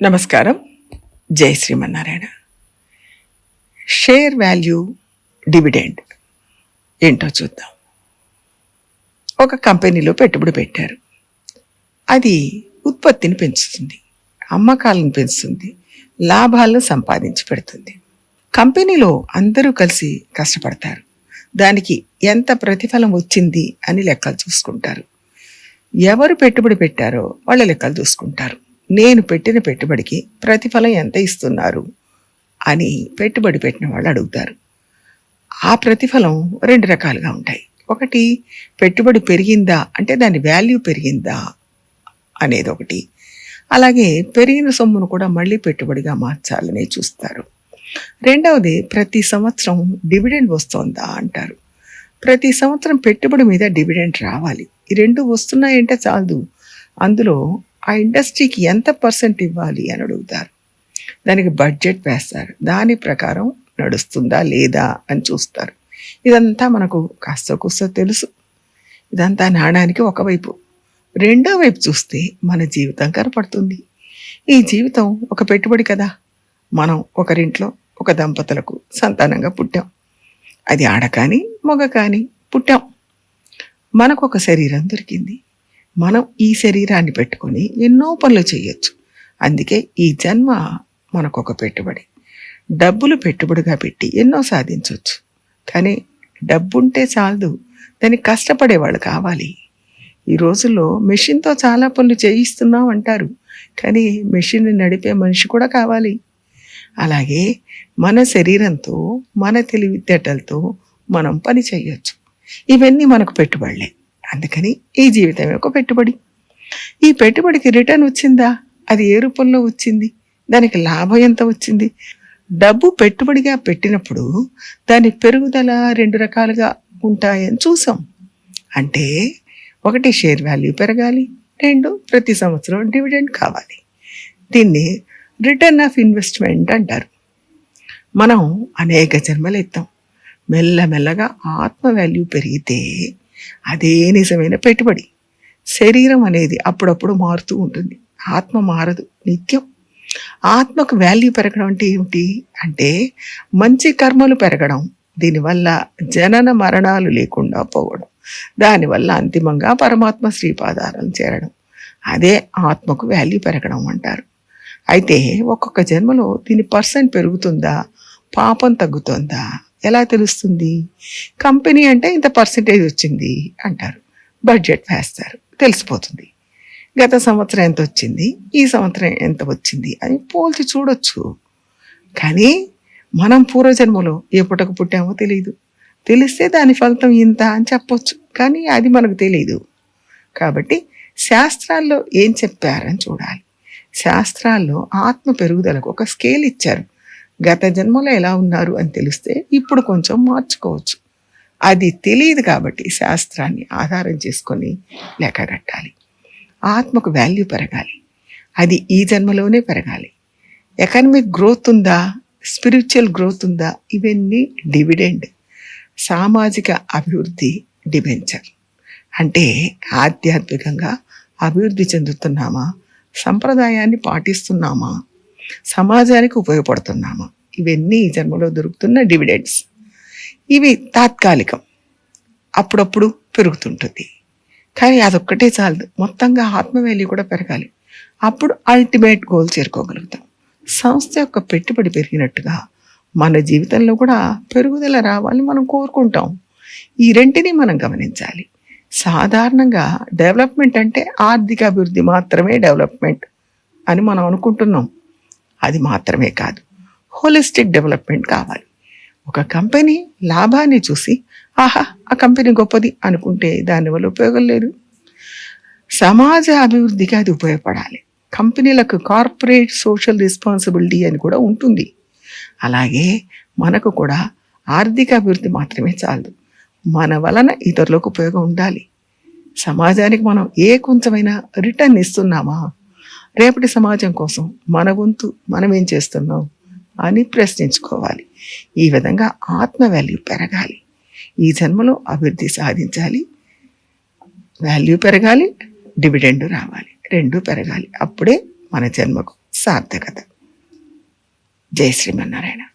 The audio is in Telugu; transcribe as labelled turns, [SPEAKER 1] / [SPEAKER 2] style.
[SPEAKER 1] నమస్కారం. జై శ్రీమన్నారాయణ. షేర్ వాల్యూ డివిడెండ్ ఏంటో చూద్దాం. ఒక కంపెనీలో పెట్టుబడి పెట్టారు. అది ఉత్పత్తిని పెంచుతుంది, అమ్మకాలను పెంచుతుంది, లాభాలను సంపాదించి పెడుతుంది. కంపెనీలో అందరూ కలిసి కష్టపడతారు. దానికి ఎంత ప్రతిఫలం వచ్చింది అని లెక్కలు చూసుకుంటారు. ఎవరు పెట్టుబడి పెట్టారో వాళ్ళ లెక్కలు చూసుకుంటారు. నేను పెట్టిన పెట్టుబడికి ప్రతిఫలం ఎంత ఇస్తున్నారు అని పెట్టుబడి పెట్టిన వాళ్ళు అడుగుతారు. ఆ ప్రతిఫలం రెండు రకాలుగా ఉంటాయి. ఒకటి, పెట్టుబడి పెరిగిందా అంటే దాని వాల్యూ పెరిగిందా అనేది ఒకటి. అలాగే పెరిగిన సొమ్మును కూడా మళ్ళీ పెట్టుబడిగా మార్చాలని చూస్తారు. రెండవది, ప్రతి సంవత్సరం డివిడెండ్ వస్తుందా అంటారు. ప్రతి సంవత్సరం పెట్టుబడి మీద డివిడెండ్ రావాలి. ఈ రెండు వస్తున్నాయంటే చాలదు, అందులో ఆ ఇండస్ట్రీకి ఎంత పర్సెంట్ ఇవ్వాలి అని అడుగుతారు. దానికి బడ్జెట్ వేస్తారు. దాని ప్రకారం నడుస్తుందా లేదా అని చూస్తారు. ఇదంతా మనకు కాస్త కూస్త తెలుసు. ఇదంతా నాణానికి ఒకవైపు. రెండో వైపు చూస్తే మన జీవితం కనపడుతుంది. ఈ జీవితం ఒక పెట్టుబడి కదా. మనం ఒకరింట్లో ఒక దంపతులకు సంతానంగా పుట్టాం. అది ఆడ కానీ మగ కానీ పుట్టాం. మనకు ఒక శరీరం దొరికింది. మనం ఈ శరీరాన్ని పెట్టుకొని ఎన్నో పనులు చేయొచ్చు. అందుకే ఈ జన్మ మనకు ఒక పెట్టుబడి. డబ్బులు పెట్టుబడిగా పెట్టి ఎన్నో సాధించవచ్చు. కానీ డబ్బుంటే చాలదు, దానికి కష్టపడేవాళ్ళు కావాలి. ఈ రోజుల్లో మెషిన్తో చాలా పనులు చేయిస్తున్నాం అంటారు, కానీ మెషిన్ నడిపే మనిషి కూడా కావాలి. అలాగే మన శరీరంతో, మన తెలివితేటలతో మనం పని చేయొచ్చు. ఇవన్నీ మనకు పెట్టుబడులే. అందుకని ఈ జీవితం ఒక పెట్టుబడి. ఈ పెట్టుబడికి రిటర్న్ వచ్చిందా? అది ఏ రూపంలో వచ్చింది? దానికి లాభం ఎంత వచ్చింది? డబ్బు పెట్టుబడిగా పెట్టినప్పుడు దాని పెరుగుదల రెండు రకాలుగా ఉంటాయని చూసాం. అంటే ఒకటి, షేర్ వాల్యూ పెరగాలి. రెండు, ప్రతి సంవత్సరం డివిడెండ్ కావాలి. దీన్ని రిటర్న్ ఆఫ్ ఇన్వెస్ట్మెంట్ అంటారు. మనం అనేక జన్మలు ఎత్తాం. మెల్లమెల్లగా ఆత్మ వాల్యూ పెరిగితే అదే నిజమైన పెట్టుబడి. శరీరం అనేది అప్పుడప్పుడు మారుతూ ఉంటుంది, ఆత్మ మారదు, నిత్యం. ఆత్మకు వాల్యూ పెరగడం అంటే ఏమిటి అంటే మంచి కర్మలు పెరగడం, దీనివల్ల జనన మరణాలు లేకుండా పోవడం, దానివల్ల అంతిమంగా పరమాత్మ శ్రీపాదాలను చేరడం. అదే ఆత్మకు వాల్యూ పెరగడం అంటారు. అయితే ఒక్కొక్క జన్మలో దీని పర్సెంట్ పెరుగుతుందా, పాపం తగ్గుతుందా ఎలా తెలుస్తుంది? కంపెనీ అంటే ఇంత పర్సెంటేజ్ వచ్చింది అంటారు, బడ్జెట్ వేస్తారు, తెలిసిపోతుంది. గత సంవత్సరం ఎంత వచ్చింది, ఈ సంవత్సరం ఎంత వచ్చింది అని పోల్చి చూడొచ్చు. కానీ మనం పూర్వజన్మలో ఏ పుట్టకు పుట్టామో తెలియదు. తెలిస్తే దాని ఫలితం ఇంత అని చెప్పొచ్చు, కానీ అది మనకు తెలియదు. కాబట్టి శాస్త్రాల్లో ఏం చెప్పారని చూడాలి. శాస్త్రాల్లో ఆత్మ పెరుగుదలకు ఒక స్కేల్ ఇచ్చారు. గత జన్మలో ఎలా ఉన్నారు అని తెలిస్తే ఇప్పుడు కొంచెం మార్చుకోవచ్చు. అది తెలియదు కాబట్టి శాస్త్రాన్ని ఆధారం చేసుకొని లెక్క కట్టాలి. ఆత్మకు వాల్యూ పెరగాలి, అది ఈ జన్మలోనే పెరగాలి. ఎకనామిక్ గ్రోత్ ఉందా, స్పిరిచువల్ గ్రోత్ ఉందా, ఇవన్నీ డివిడెండ్. సామాజిక అభివృద్ధి డిబెంచర్. అంటే ఆధ్యాత్మికంగా అభివృద్ధి చెందుతున్నామా, సంప్రదాయాన్ని పాటిస్తున్నామా, సమాజానికి ఉపయోగపడుతున్నామా, ఇవన్నీ ఈ జన్మలో దొరుకుతున్న డివిడెండ్స్. ఇవి తాత్కాలికం, అప్పుడప్పుడు పెరుగుతుంటుంది. కానీ అదొక్కటే చాలదు, మొత్తంగా ఆత్మ వాల్యూ కూడా పెరగాలి. అప్పుడు అల్టిమేట్ గోల్ చేరుకోగలుగుతాం. సంస్థ యొక్క పెట్టుబడి పెరిగినట్టుగా మన జీవితంలో కూడా పెరుగుదల రావాలని మనం కోరుకుంటాం. ఈ రెంటిని మనం గమనించాలి. సాధారణంగా డెవలప్మెంట్ అంటే ఆర్థిక అభివృద్ధి మాత్రమే డెవలప్మెంట్ అని మనం అనుకుంటున్నాం. అది మాత్రమే కాదు, హోలిస్టిక్ డెవలప్మెంట్ కావాలి. ఒక కంపెనీ లాభాన్ని చూసి ఆహా ఆ కంపెనీ గొప్పది అనుకుంటే దానివల్ల ఉపయోగం లేదు. సమాజ అభివృద్ధికి అది ఉపయోగపడాలి. కంపెనీలకు కార్పొరేట్ సోషల్ రెస్పాన్సిబిలిటీ అని కూడా ఉంటుంది. అలాగే మనకు కూడా ఆర్థిక అభివృద్ధి మాత్రమే చాలదు, మన వలన ఇతరులకు ఉపయోగం ఉండాలి. సమాజానికి మనం ఏ కొంచెమైనా రిటర్న్ ఇస్తున్నామా, రేపటి సమాజం కోసం మన వంతు మనం ఏం చేస్తున్నాం అని ప్రశ్నించుకోవాలి. ఈ విధంగా ఆత్మ వాల్యూ పెరగాలి. ఈ జన్మలో అభివృద్ధి సాధించాలి. వాల్యూ పెరగాలి, డివిడెండ్ రావాలి, రెండూ పెరగాలి. అప్పుడే మన జన్మకు సార్థకత. జై శ్రీమన్నారాయణ.